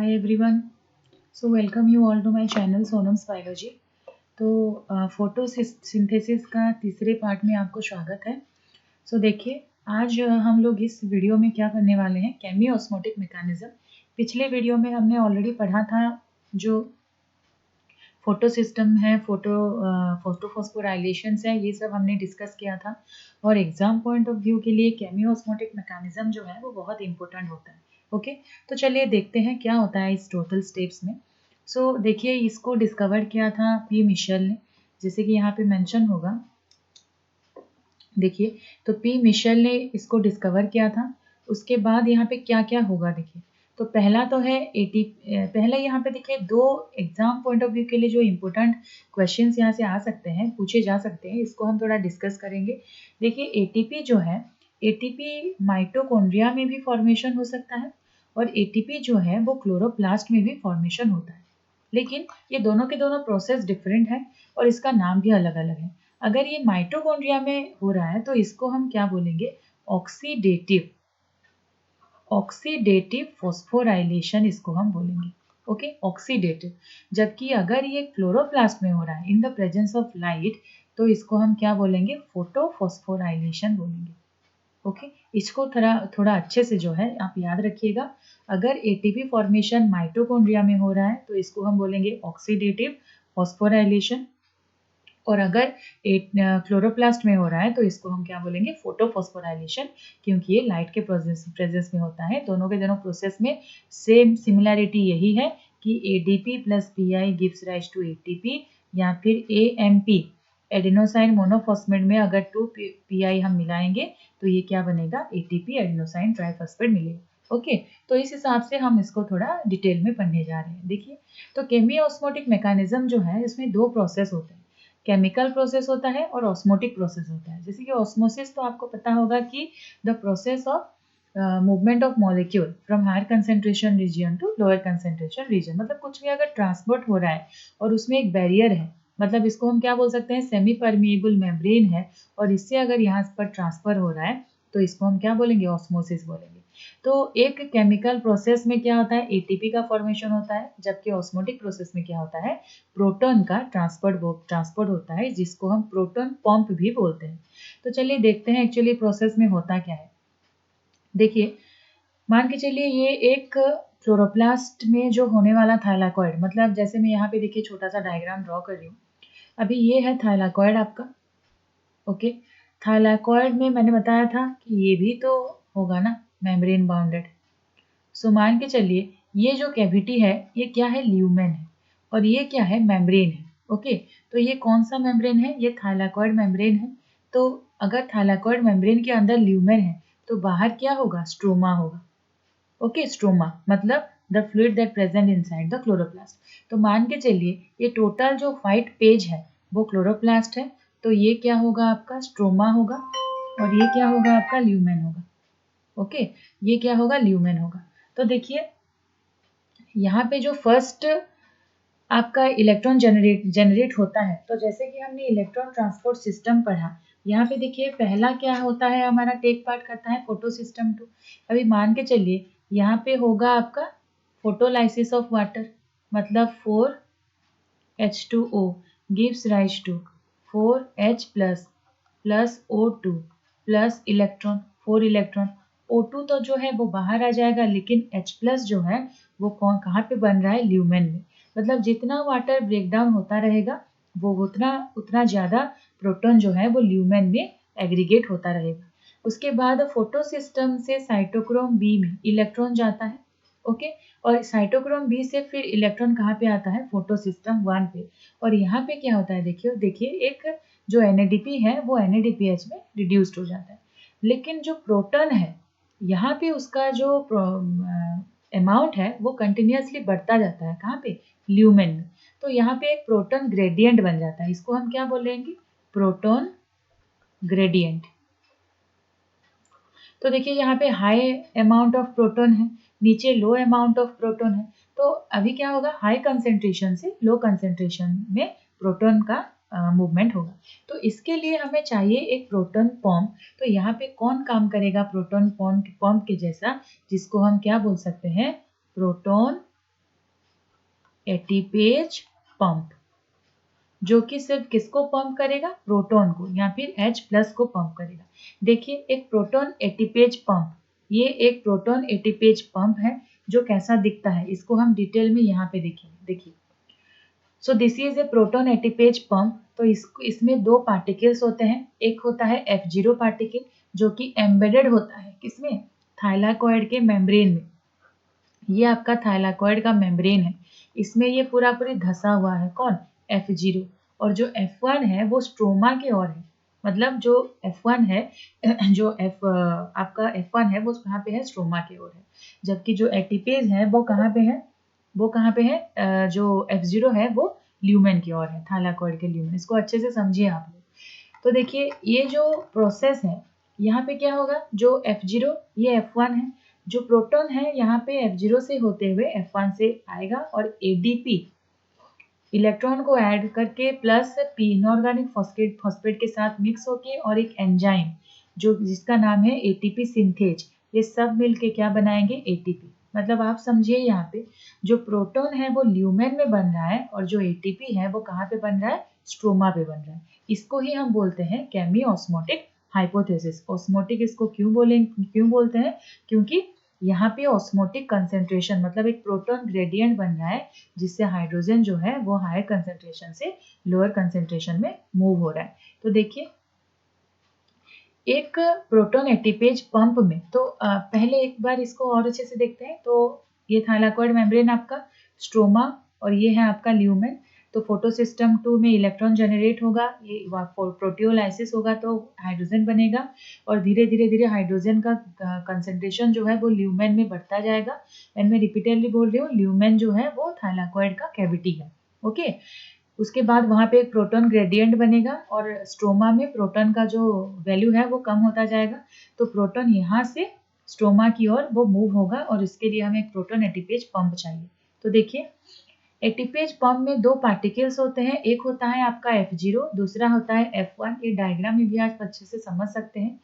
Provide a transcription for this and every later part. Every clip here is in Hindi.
Hi everyone. So welcome you all to my channel Sonam's biology. तो फोटोसिंथेसिस का तीसरे पार्ट में आपको स्वागत है। सो देखिए आज हम लोग इस वीडियो में क्या करने वाले हैं, केमी ऑस्मोटिक मैकेनिज्म। पिछले वीडियो में हमने ऑलरेडी पढ़ा था जो फोटो सिस्टम है, फोटोफॉस्फोराइलेशंस है, ये सब हमने डिस्कस किया था। और एग्जाम पॉइंट ऑफ व्यू के लिए केमी ऑस्मोटिक मैकेनिज्म जो है वो बहुत इंपॉर्टेंट होता है। ओके, तो चलिए देखते हैं क्या होता है इस टोटल स्टेप्स में। सो देखिए इसको डिस्कवर किया था पी मिशेल ने, जैसे कि यहाँ पे मेंशन होगा। देखिए तो पी मिशेल ने इसको डिस्कवर किया था। उसके बाद यहाँ पे क्या क्या होगा देखिए। तो पहला तो है पहले यहाँ पे देखिए दो एग्जाम पॉइंट ऑफ व्यू के लिए जो इम्पोर्टेंट क्वेश्चंस यहाँ से आ सकते हैं, पूछे जा सकते हैं, इसको हम थोड़ा डिस्कस करेंगे। देखिए एटीपी जो है, एटीपी माइटोकॉन्ड्रिया में भी फॉर्मेशन हो सकता है और एटीपी जो है वो क्लोरोप्लास्ट में भी फॉर्मेशन होता है। लेकिन ये दोनों के दोनों प्रोसेस डिफरेंट है और इसका नाम भी अलग अलग है। अगर ये माइटोकॉन्ड्रिया में हो रहा है तो इसको हम क्या बोलेंगे, ऑक्सीडेटिव फॉस्फोराइलेशन इसको हम बोलेंगे। Okay, oxidative. जबकि अगर ये क्लोरोप्लास्ट में हो रहा है in the presence of light तो इसको हम क्या बोलेंगे, फोटोफॉस्फोराइलेशन बोलेंगे। ओके, इसको थोड़ा अच्छे से जो है आप याद रखिएगा। अगर एटीपी फॉर्मेशन माइटोकॉन्ड्रिया में हो रहा है तो इसको हम बोलेंगे ऑक्सीडेटिव फॉस्फोराइलेशन, और अगर क्लोरोप्लास्ट में हो रहा है तो इसको हम क्या बोलेंगे, फोटोफॉस्फोराइलेशन, क्योंकि ये लाइट के प्रेजेंस में होता है। दोनों के दोनों प्रोसेस में सेम सिमिलैरिटी यही है कि ADP plus Pi gives rise to ATP, या फिर एएमपी एडेनोसाइन मोनोफॉस्फेट में अगर 2 पीआई हम मिलाएंगे तो ये क्या बनेगा, एटीपी एडेनोसाइन ट्राइफॉस्फेट मिलेगा। ओके, तो इस हिसाब से हम इसको थोड़ा डिटेल में पढ़ने जा रहे हैं। देखिए तो केमी ऑस्मोटिक मैकेनिज्म जो है इसमें दो प्रोसेस होते हैं, केमिकल प्रोसेस होता है और ऑस्मोटिक प्रोसेस होता है। जैसे कि ऑस्मोसिस तो आपको पता होगा कि the process of movement of molecule from higher concentration region to lower concentration region, मतलब कुछ भी अगर ट्रांसपोर्ट हो रहा है और उसमें एक बैरियर है, मतलब इसको हम क्या बोल सकते हैं, सेमी परमिएबल मेम्ब्रेन है, और इससे अगर यहाँ पर ट्रांसफर हो रहा है तो इसको हम क्या बोलेंगे, ऑस्मोसिस बोलेंगे। तो एक केमिकल प्रोसेस में क्या होता है, एटीपी का फॉर्मेशन होता है, जबकि ऑस्मोटिक प्रोसेस में क्या होता है, प्रोटॉन का ट्रांसपोर्ट होता है, जिसको हम प्रोटॉन पंप भी बोलते हैं। तो चलिए देखते हैं एक्चुअली प्रोसेस में होता क्या है। देखिए मान के चलिए ये एक क्लोरोप्लास्ट में जो होने वाला थाइलाकॉइड, मतलब जैसे मैं यहाँ पे देखिए छोटा सा डायग्राम ड्रॉ कर रही हूँ। अभी ये है थाइलाकॉइड आपका। ओके, थाइलाकॉइड में मैंने बताया था कि ये भी तो होगा ना मेम्ब्रेन बाउंडेड। सो मान के चलिए ये जो कैविटी है ये क्या है, ल्यूमेन है, और ये क्या है, मेम्ब्रेन है। ओके, तो ये कौन सा मेम्ब्रेन है, ये थाइलाकॉइड मेम्ब्रेन है। तो अगर थाइलाकॉइड मेम्ब्रेन के अंदर ल्यूमेन है तो बाहर क्या होगा, स्ट्रोमा होगा। ओके, स्ट्रोमा मतलब the fluid that present inside the chloroplast. तो मान के चलिए ये टोटल जो व्हाइट पेज है वो क्लोरोप्लास्ट है, तो ये क्या होगा आपका, स्ट्रोमा होगा, और ये क्या होगा आपका, ल्यूमेन होगा। ओके, ये क्या होगा, ल्यूमेन होगा। तो देखिए यहाँ पे जो फर्स्ट आपका इलेक्ट्रॉन जनरेट होता है, तो जैसे कि हमने इलेक्ट्रॉन ट्रांसपोर्ट सिस्टम पढ़ा, यहाँ पे देखिए पहला क्या होता है, हमारा टेक पार्ट करता है फोटो सिस्टम 2। अभी मान के चलिए यहाँ पे होगा आपका फोटोलाइसिस ऑफ वाटर, मतलब 4H2O gives rise to 4H plus O2 plus electron, 4 electron. O2 तो जो है वो बाहर आ जाएगा, लेकिन H प्लस जो है वो कहाँ पे बन रहा है, ल्यूमेन में। मतलब जितना वाटर ब्रेकडाउन होता रहेगा वो उतना ज़्यादा प्रोटॉन जो है वो ल्यूमेन में एग्रीगेट होता रहेगा। उसके बाद फोटो सिस्टम से साइटोक्रोम बी में इलेक्ट्रॉन जाता है। ओके, और साइटोक्रोम बी से फिर इलेक्ट्रॉन कहाँ पे आता है, फोटो सिस्टम 1 पे। और यहाँ पे क्या होता है, देखिए एक जो NADP है वो NADPH में रिड्यूस्ड हो जाता है, लेकिन जो प्रोटॉन है यहाँ पे उसका जो अमाउंट है वो कंटिन्यूसली बढ़ता जाता है, कहाँ पे, ल्यूमेन में। तो यहाँ पे एक प्रोटॉन ग्रेडियंट बन जाता है, इसको हम क्या बोलेंगे, प्रोटॉन ग्रेडियंट। तो देखिए यहाँ पे हाई अमाउंट ऑफ प्रोटॉन है, नीचे लो अमाउंट ऑफ प्रोटॉन है। तो अभी क्या होगा, हाई कंसेंट्रेशन से लो कंसेंट्रेशन में प्रोटॉन का मूवमेंट होगा। तो इसके लिए हमें चाहिए एक प्रोटॉन पंप। तो यहाँ पे कौन काम करेगा प्रोटॉन पंप के जैसा, जिसको हम क्या बोल सकते हैं, प्रोटॉन एटीपेज पंप, जो कि सिर्फ किसको पंप करेगा, प्रोटॉन को या फिर H+ को पंप करेगा। देखिए एक प्रोटॉन एटीपेज पंप, ये एक प्रोटॉन एटीपेज पंप है जो कैसा दिखता है इसको हम डिटेल में यहाँ पे देखेंगे। देखिए सो this is a proton ATPase pump. तो इसमें दो पार्टिकल्स होते हैं, एक होता है F0 पार्टिकल जो कि एम्बेडेड होता है किसमें, थाइलाकॉइड के मेम्ब्रेन में। ये आपका थाइलाकॉइड का मेम्ब्रेन है, इसमें ये पूरा पूरी धसा हुआ है कौन, F0। और जो F1 है वो स्ट्रोमा की ओर है, मतलब जो F1 है जो आपका F1 है वो कहाँ पे है, स्ट्रोमा की ओर है। जबकि जो एटीपेज है वो कहाँ पे है, वो कहाँ पे है, जो F0 है वो ल्यूमेन की ओर है, थाइलाकॉइड के ल्यूमेन। इसको अच्छे से समझिए आप लोग। तो देखिए ये जो प्रोसेस है यहाँ पे क्या होगा, जो F0 ये F1 है, जो प्रोटॉन है यहाँ पे F0 से होते हुए F1 से आएगा और ADP इलेक्ट्रॉन को ऐड करके प्लस P इनऑर्गेनिक फॉस्फेट के साथ मिक्स होके और एक एंजाइम जो जिसका नाम है ATP सिंथेज, ये सब मिलके क्या बनाएंगे, ATP। मतलब आप समझिए यहाँ पे जो प्रोटॉन है वो ल्यूमेन में बन रहा है और जो ATP है वो कहाँ पे बन रहा है, स्ट्रोमा पे बन रहा है। इसको ही हम बोलते हैं केमी ऑस्मोटिक हाइपोथेसिस। ऑस्मोटिक इसको क्यों बोलते हैं, क्योंकि यहाँ पे ऑस्मोटिक कंसेंट्रेशन मतलब एक प्रोटॉन ग्रेडियंट बन रहा है जिससे हाइड्रोजन जो है वो हायर कंसेंट्रेशन से लोअर कंसेंट्रेशन में मूव हो रहा है। तो देखिए एक प्रोटॉन एटीपेज पंप में, तो पहले एक बार इसको और अच्छे से देखते हैं। तो ये थाइलाकॉइड मेम्ब्रेन आपका, स्ट्रोमा, और ये है आपका ल्यूमेन। तो फोटोसिस्टम 2 में इलेक्ट्रॉन जनरेट होगा, ये प्रोटियोलाइसिस होगा तो हाइड्रोजन बनेगा और धीरे धीरे धीरे हाइड्रोजन का कंसेंट्रेशन जो है वो ल्यूमेन में बढ़ता जाएगा। एंड मैं रिपीटेडली बोल रही हूँ, ल्यूमेन जो है वो थाइलाकॉइड का कैविटी है। ओके, उसके बाद वहाँ पे एक प्रोटॉन ग्रेडियंट बनेगा और स्ट्रोमा में प्रोटॉन का जो वैल्यू है वो कम होता जाएगा। तो प्रोटॉन यहाँ से स्ट्रोमा की ओर वो मूव होगा और इसके लिए हमें एक प्रोटॉन एटीपेज पंप चाहिए। तो देखिए एटीपेज पंप में दो पार्टिकल्स होते हैं, एक होता है आपका F0, दूसरा होता है F1। ये डायग्राम में भी आज अच्छे से समझ सकते हैं।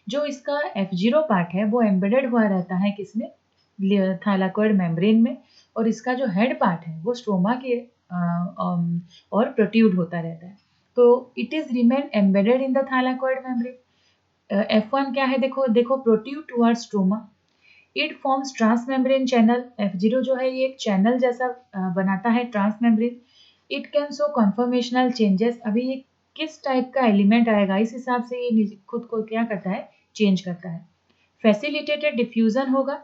जो इसका F0 पार्ट है वो एम्बेडेड हुआ रहता है किसमें, थाइलाकॉइड मेम्ब्रेन में, और इसका जो हेड पार्ट है वो स्ट्रोमा के और प्रोट्यूड होता रहता है। तो it is remain embedded in the thylakoid membrane. F1 क्या है, देखो देखो, protrude toward stroma, it forms trans membrane channel. F0 जो है ये एक चैनल जैसा बनाता है trans membrane. It can show conformational changes, अभी ये किस टाइप का एलिमेंट आएगा इस हिसाब से ये खुद को क्या करता है, चेंज करता है। फैसिलिटेटेड डिफ्यूजन होगा,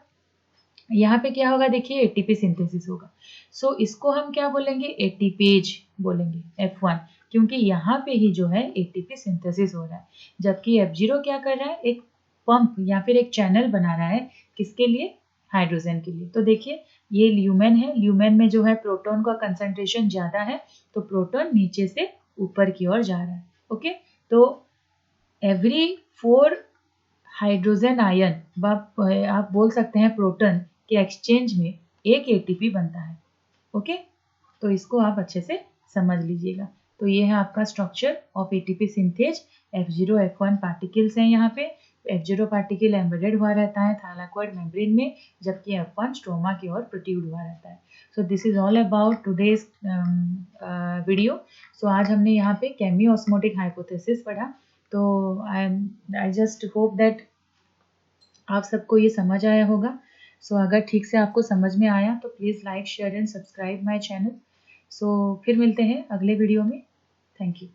यहाँ पे क्या होगा, देखिए एटीपी सिंथेसिस होगा। सो इसको हम क्या बोलेंगे, एटीपेज बोलेंगे F1, क्योंकि यहाँ पे ही जो है एटीपी सिंथेसिस हो रहा है। जबकि F0 क्या कर रहा है, एक पंप या फिर एक चैनल बना रहा है किसके लिए, हाइड्रोजन के लिए। तो देखिए ये ल्यूमेन है, ल्यूमेन में जो है प्रोटॉन का कंसंट्रेशन ज्यादा है तो प्रोटॉन नीचे से ऊपर की ओर जा रहा है। ओके, तो एवरी 4 हाइड्रोजन आयन आप बोल सकते हैं प्रोटॉन के एक्सचेंज में एक एटीपी बनता है। ओके, तो इसको आप अच्छे से समझ लीजिएगा। तो ये है आपका structure of ATP synthase. F0 F1 particles हैं यहाँ पे। F0 पार्टिकल एम्बेडेड हुआ रहता है थाइलाकॉइड मेम्ब्रेन में, जबकि F1 स्ट्रोमा की ओर प्रोट्रूड हुआ रहता है। So this is all about today's video. So आज हमने यहाँ पे केमी ऑस्मोटिक हाइपोथेसिस पढ़ा। तो आई जस्ट होप दैट आप सबको ये समझ आया होगा। सो अगर ठीक से आपको समझ में आया तो please like share and subscribe my channel. So फिर मिलते हैं अगले वीडियो में। Thank you.